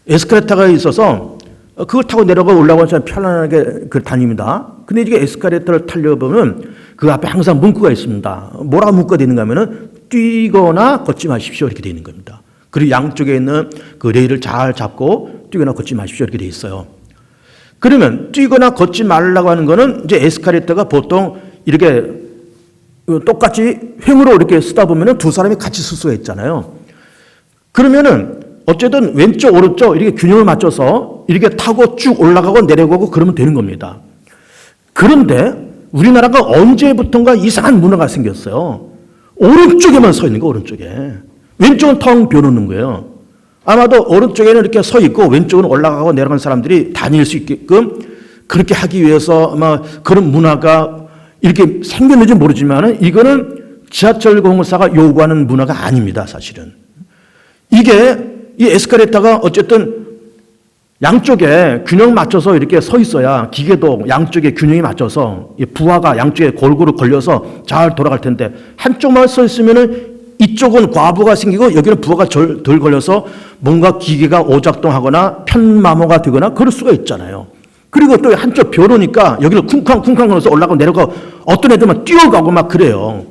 에스컬레이터가 있어서 그걸 타고 내려가 올라가면 참 편안하게 다닙니다. 근데 이게 에스컬레이터를 타려고 보면 그 앞에 항상 문구가 있습니다. 뭐라고 문구가 되는가 하면은 뛰거나 걷지 마십시오 이렇게 되어 있는 겁니다. 그리고 양쪽에 있는 그 레일을 잘 잡고 뛰거나 걷지 마십시오 이렇게 되어 있어요. 그러면 뛰거나 걷지 말라고 하는 거는 이제 에스컬레이터가 보통 이렇게 똑같이 횡으로 이렇게 쓰다 보면은 두 사람이 같이 쓸 수가 있잖아요. 그러면은 어쨌든 왼쪽 오른쪽 이렇게 균형을 맞춰서 이렇게 타고 쭉 올라가고 내려가고 그러면 되는 겁니다. 그런데 우리나라가 언제부턴가 이상한 문화가 생겼어요. 오른쪽에만 서 있는 거, 오른쪽에. 왼쪽은 텅 비워놓는 거예요. 아마도 오른쪽에는 이렇게 서 있고 왼쪽은 올라가고 내려가는 사람들이 다닐 수 있게끔 그렇게 하기 위해서 아마 그런 문화가 이렇게 생겼는지 모르지만 이거는 지하철 공사가 요구하는 문화가 아닙니다, 사실은. 이게 이 에스컬레이터가 어쨌든 양쪽에 균형 맞춰서 이렇게 서 있어야 기계도 양쪽에 균형이 맞춰서 부하가 양쪽에 골고루 걸려서 잘 돌아갈 텐데 한쪽만 서 있으면은 이쪽은 과부가 생기고 여기는 부하가 덜 걸려서 뭔가 기계가 오작동하거나 편마모가 되거나 그럴 수가 있잖아요. 그리고 또 한쪽 벼르니까 여기를 쿵쾅쿵쾅 걸어서 올라가고 내려가고 어떤 애들만 뛰어가고 막 그래요.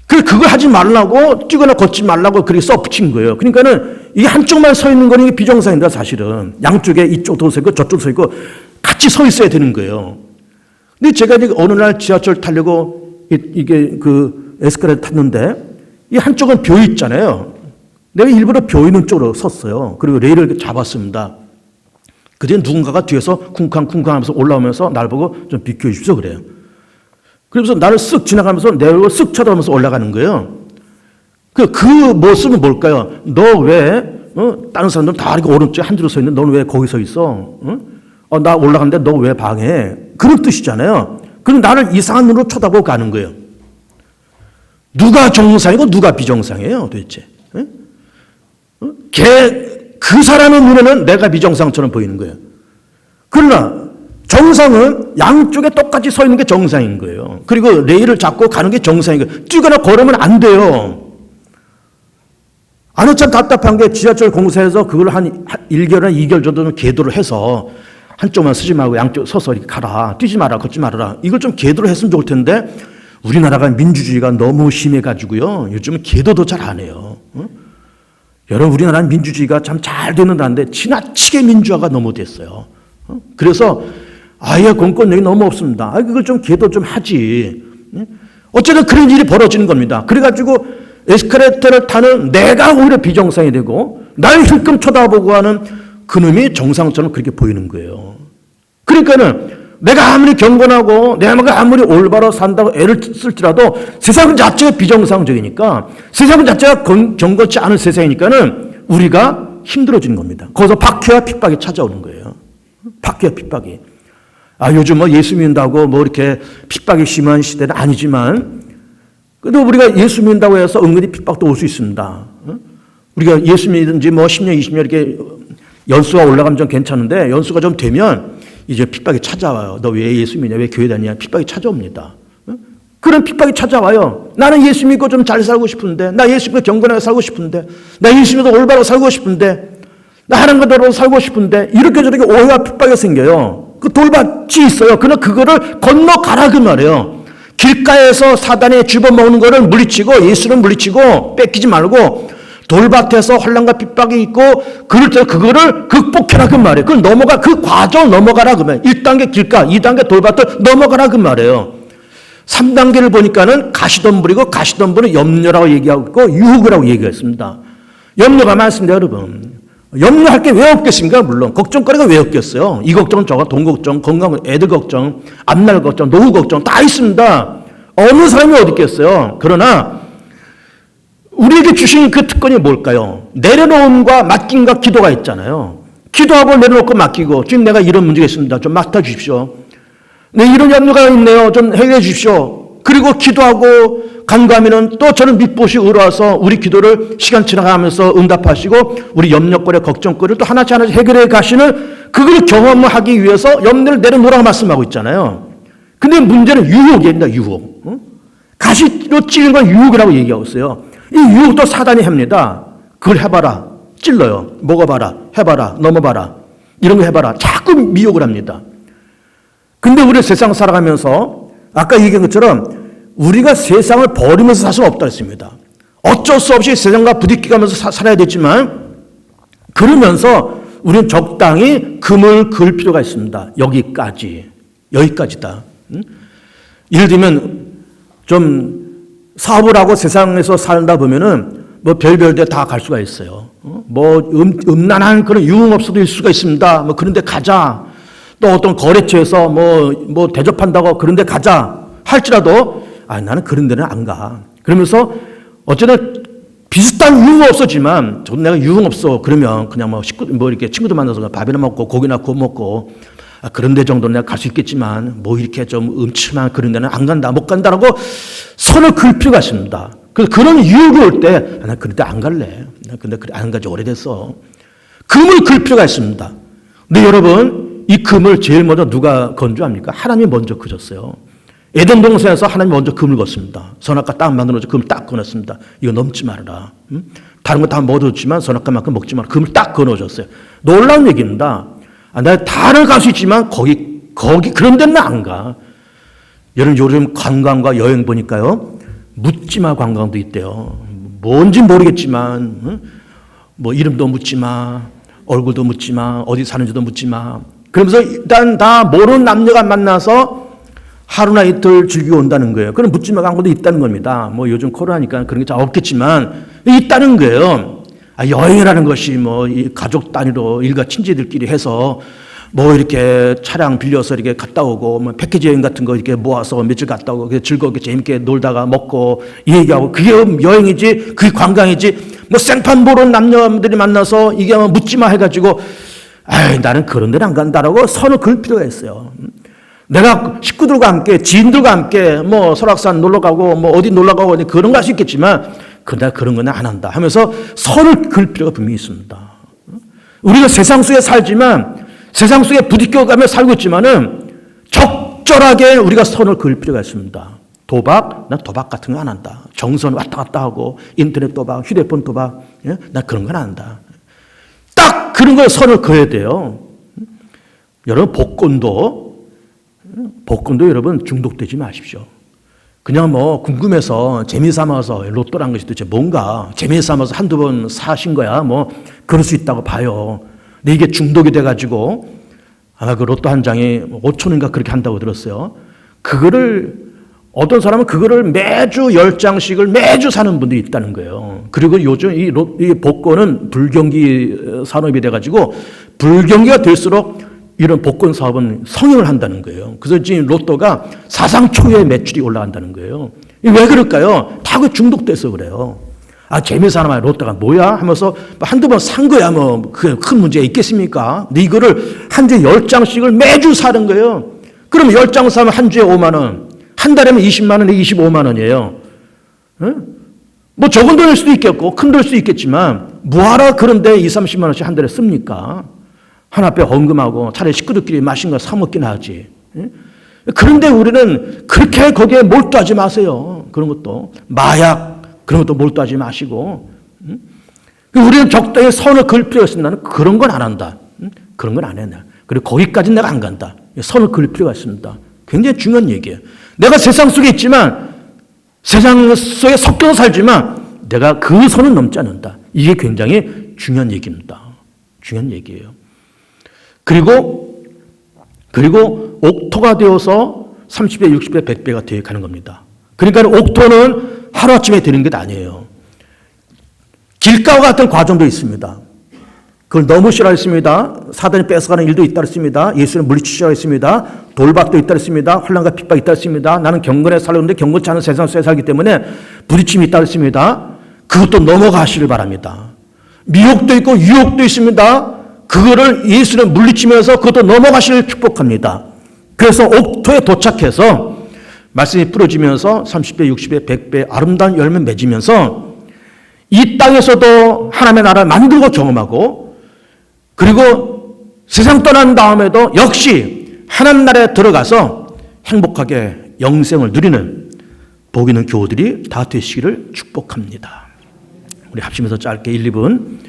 그걸 하지 말라고 뛰거나 걷지 말라고 그렇게 써붙인 거예요. 그러니까는 이게 한쪽만 서 있는 거는 이게 비정상입니다, 사실은. 양쪽에 이쪽도 서 있고 저쪽도 서 있고 같이 서 있어야 되는 거예요. 근데 제가 이제 어느 날 지하철 타려고 이게 그 에스컬레이터 탔는데 이 한쪽은 벼 있잖아요. 내가 일부러 벼 있는 쪽으로 섰어요. 그리고 레일을 이렇게 잡았습니다. 그때 누군가가 뒤에서 쿵쾅쿵쾅 하면서 올라오면서 날 보고 좀 비켜주십시오 그래요. 그러면서 나를 쓱 지나가면서 내 얼굴을 쓱 쳐다보면서 올라가는 거예요. 그 모습은 뭘까요? 너 왜 다른 사람들은 다 이렇게 오른쪽에 한 줄로 서 있는데 너는 왜 거기 서 있어? 나 올라가는데 너 왜 방해해? 그런 뜻이잖아요. 그럼 나를 이상한 눈으로 쳐다보고 가는 거예요. 누가 정상이고 누가 비정상이에요 도대체? 그 사람의 눈에는 내가 비정상처럼 보이는 거예요. 그러나 정상은 양쪽에 똑같이 서 있는 게 정상인 거예요. 그리고 레일을 잡고 가는 게 정상인 거예요. 뛰거나 걸으면 안 돼요. 아니 참 답답한 게 지하철 공사에서 그걸 한 1개월이나 2개월 정도는 계도를 해서 한쪽만 서지 말고 양쪽 서서 이렇게 가라. 뛰지 마라. 걷지 말아라. 이걸 좀 계도를 했으면 좋을 텐데 우리나라가 민주주의가 너무 심해가지고요. 요즘은 계도도 잘 안 해요. 여러분 우리나라는 민주주의가 참 잘 되는 나라인데 지나치게 민주화가 너무 됐어요. 그래서 아예 공권력이 너무 없습니다. 그걸 좀 계도 좀 하지. 어쨌든 그런 일이 벌어지는 겁니다. 그래가지고 에스컬레이터를 타는 내가 오히려 비정상이 되고 날 힐끔 쳐다보고 하는 그놈이 정상처럼 그렇게 보이는 거예요. 그러니까는 내가 아무리 경건하고 내가 아무리 올바로 산다고 애를 쓸지라도 세상 자체가 비정상적이니까 세상 자체가 경건치 않은 세상이니까는 우리가 힘들어지는 겁니다. 거기서 박해와 핍박이 찾아오는 거예요. 박해와 핍박이. 요즘 예수 믿는다고 이렇게 핍박이 심한 시대는 아니지만 그래도 우리가 예수 믿는다고 해서 은근히 핍박도 올 수 있습니다. 우리가 예수 믿은 지 10년, 20년 이렇게 연수가 올라가면 좀 괜찮은데 연수가 좀 되면 이제 핍박이 찾아와요. 너 왜 예수 믿냐? 왜 교회 다니냐? 핍박이 찾아옵니다. 그런 핍박이 찾아와요. 나는 예수 믿고 좀 잘 살고 싶은데, 나 예수 믿고 경건하게 살고 싶은데, 나 예수 믿고 올바로 살고 싶은데, 나 하나님과 더불어 살고 싶은데, 이렇게 저렇게 오해와 핍박이 생겨요. 그 돌밭이 있어요. 그러나 그거를 건너가라 그 말이에요. 길가에서 사단이 집어먹는 거를 물리치고 예수를 물리치고 뺏기지 말고 돌밭에서 환난과 핍박이 있고 그럴 때 그거를 극복해라 그 말이에요. 그걸 넘어가 그 과정 넘어가라 그 말이에요. 1단계 길가, 2단계 돌밭을 넘어가라 그 말이에요. 3단계를 보니까는 가시덤불이고 가시덤불은 염려라고 얘기하고 있고 유혹이라고 얘기했습니다. 염려가 많습니다, 여러분. 염려할 게 왜 없겠습니까? 물론 걱정거리가 왜 없겠어요? 이 걱정, 저 돈 걱정, 건강, 애들 걱정, 앞날 걱정, 노후 걱정 다 있습니다. 어느 사람이 어디 있겠어요? 그러나 우리에게 주신 그 특권이 뭘까요? 내려놓음과 맡김과 기도가 있잖아요. 기도하고 내려놓고 맡기고 지금 내가 이런 문제가 있습니다. 좀 맡아주십시오. 네, 이런 염려가 있네요. 좀 해결해 주십시오. 그리고 기도하고 간구하면은 또 저는 밑보시 의로와서 우리 기도를 시간 지나가면서 응답하시고 우리 염려거리, 걱정거리를 또 하나씩 해결해 가시는 그걸 경험하기 위해서 염려를 내려놓으라고 말씀하고 있잖아요. 근데 문제는 유혹입니다. 유혹. 가시로 찌르는 건 유혹이라고 얘기하고 있어요. 이 유혹도 사단이 합니다. 그걸 해봐라. 찔러요. 먹어봐라. 해봐라. 넘어봐라. 이런 거 해봐라. 자꾸 미혹을 합니다. 근데 우리 세상 살아가면서 아까 얘기한 것처럼 우리가 세상을 버리면서 살 수는 없다 했습니다. 어쩔 수 없이 세상과 부딪혀가면서 살아야 되지만 그러면서 우리는 적당히 금을 그을 필요가 있습니다. 여기까지다. 예를 들면 좀 사업을 하고 세상에서 살다 보면은 별별 데 다 갈 수가 있어요. 음란한 그런 유흥업소도 일 수가 있습니다. 그런 데 가자. 또 어떤 거래처에서 대접한다고 그런 데 가자 할지라도 나는 그런 데는 안 가. 그러면서 어쨌든 비슷한 유흥업소지만 저도 내가 유흥업소 그러면 그냥 이렇게 친구들 만나서 밥이나 먹고 고기나 구워 먹고 그런 데 정도는 내가 갈 수 있겠지만 이렇게 좀 음침한 그런 데는 안 간다, 못 간다라고 선을 그을 필요가 있습니다. 그래서 그런 유혹이 올 때 나 그런 데 안 갈래. 근데 안 가지 오래됐어. 금을 그을 필요가 있습니다. 근데 여러분 이 금을 제일 먼저 누가 건조합니까? 하나님이 먼저 그셨어요. 에덴 동산에서 하나님이 먼저 금을 걷습니다. 선악과 딱 만들어서 금을 딱 꺼냈습니다. 이거 넘지 말아라. 다른 거 다 먹어줬지만 선악과만큼 먹지 마라. 금을 딱 꺼내줬어요. 놀라운 얘기입니다. 내가 다른 갈 수 있지만 거기 그런 데는 안 가. 여러분 요즘 관광과 여행 보니까요. 묻지마 관광도 있대요. 뭔지 모르겠지만 이름도 묻지마, 얼굴도 묻지마, 어디 사는지도 묻지마. 그러면서 일단 다 모르는 남녀가 만나서 하루나 이틀 즐기고 온다는 거예요. 그런 묻지마 광고도 있다는 겁니다. 뭐 요즘 코로나니까 그런 게 잘 없겠지만 있다는 거예요. 여행이라는 것이 뭐 이 가족 단위로 일가 친지들끼리 해서 뭐 이렇게 차량 빌려서 이렇게 갔다 오고 뭐 패키지 여행 같은 거 이렇게 모아서 며칠 갔다 오고 즐겁게 재밌게 놀다가 먹고 얘기하고 그게 여행이지 그게 관광이지 뭐 생판 보러 남녀들이 만나서 이게 뭐 묻지마 해가지고 나는 그런 데는 안 간다라고 선을 그을 필요가 있어요. 내가 식구들과 함께 지인들과 함께 뭐 설악산 놀러 가고 뭐 어디 놀러 가고 그런 거 할 수 있겠지만 내가 그런 거는 안 한다 하면서 선을 그을 필요가 분명히 있습니다. 우리가 세상 속에 살지만 세상 속에 부딪혀가며 살고 있지만은 적절하게 우리가 선을 그을 필요가 있습니다. 난 도박 같은 거 안 한다. 정선 왔다 갔다 하고 인터넷 도박, 휴대폰 도박, 난 그런 건 안 한다. 딱 그런 걸 선을 그어야 돼요. 여러분 복권도 여러분 중독되지 마십시오. 그냥 뭐 궁금해서 재미삼아서 로또란 것이 도대체 뭔가 재미삼아서 한두 번 사신 거야 뭐 그럴 수 있다고 봐요. 근데 이게 중독이 돼가지고 아마 그 로또 한 장이 5천원인가 그렇게 한다고 들었어요. 어떤 사람은 그거를 매주 10장씩을 매주 사는 분들이 있다는 거예요. 그리고 요즘 이 복권은 불경기 산업이 돼가지고 불경기가 될수록 이런 복권 사업은 성행을 한다는 거예요. 그래서 지금 로또가 사상 초유의 매출이 올라간다는 거예요. 왜 그럴까요? 다 그 중독돼서 그래요. 재미삼아 로또가 뭐야? 하면서 한두 번 산 거야 뭐 큰 문제가 있겠습니까? 근데 이거를 한 주에 10장씩을 매주 사는 거예요. 그러면 10장 사면 한 주에 5만 원. 한 달에면 20만 원에 25만 원이에요. 뭐 적은 돈일 수도 있겠고 큰 돈일 수도 있겠지만 뭐하러 그런데 20, 30만 원씩 한 달에 씁니까? 하나 앞에 헌금하고 차라리 식구들끼리 맛있는 거 사 먹긴 하지. 그런데 우리는 그렇게 거기에 몰두하지 마세요. 그런 것도 마약 그런 것도 몰두하지 마시고 우리는 적당히 선을 그을 필요가 있습니다. 나는 그런 건 안 한다. 그런 건 안 해. 그리고 거기까지는 내가 안 간다. 선을 그을 필요가 있습니다. 굉장히 중요한 얘기예요. 내가 세상 속에 있지만 세상 속에 섞여서 살지만 내가 그 선을 넘지 않는다. 이게 굉장히 중요한 얘기입니다. 중요한 얘기예요. 그리고 옥토가 되어서 30배, 60배, 100배가 되어 가는 겁니다. 그러니까 옥토는 하루아침에 되는 게 아니에요. 길가와 같은 과정도 있습니다. 그걸 너무 싫어했습니다. 사단이 뺏어가는 일도 있다 했습니다. 예수는 물리치시라 했습니다. 돌박도 있다 했습니다. 환난과 핍박이 있다 했습니다. 나는 경건에 살았는데 경건치 않은 세상 속에 살기 때문에 부딪힘이 있다 했습니다. 그것도 넘어가시길 바랍니다. 미혹도 있고 유혹도 있습니다. 그거를 예수는 물리치면서 그것도 넘어가시길 축복합니다. 그래서 옥토에 도착해서 말씀이 부러지면서 30배, 60배, 100배 아름다운 열매 맺으면서 이 땅에서도 하나님의 나라를 만들고 경험하고 그리고 세상 떠난 다음에도 역시 하나님 나라에 들어가서 행복하게 영생을 누리는 복 있는 교우들이 다 되시기를 축복합니다. 우리 합심해서 짧게 1, 2분